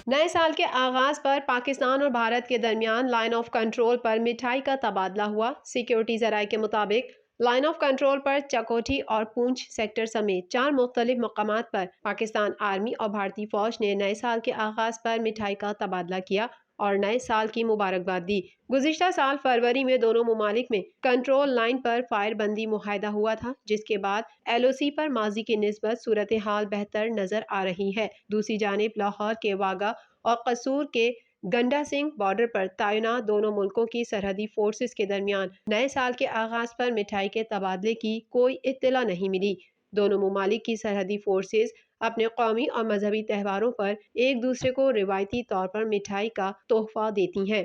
نئے سال کے آغاز پر پاکستان اور بھارت کے درمیان لائن آف کنٹرول پر مٹھائی کا تبادلہ ہوا۔ سیکیورٹی ذرائع کے مطابق لائن آف کنٹرول پر چکوٹھی اور پونچھ سیکٹر سمیت 4 مختلف مقامات پر پاکستان آرمی اور بھارتی فوج نے نئے سال کے آغاز پر مٹھائی کا تبادلہ کیا اور نئے سال کی مبارکباد دی۔ گزشتہ سال فروری میں دونوں ممالک میں کنٹرول لائن پر فائر بندی معاہدہ ہوا تھا، جس کے بعد ایل او سی پر ماضی کی نسبت صورتحال بہتر نظر آ رہی ہے۔ دوسری جانب لاہور کے واغہ اور قصور کے گنڈا سنگھ بارڈر پر تعینات دونوں ملکوں کی سرحدی فورسز کے درمیان نئے سال کے آغاز پر مٹھائی کے تبادلے کی کوئی اطلاع نہیں ملی۔ دونوں ممالک کی سرحدی فورسز اپنے قومی اور مذہبی تہواروں پر ایک دوسرے کو روایتی طور پر مٹھائی کا تحفہ دیتی ہیں۔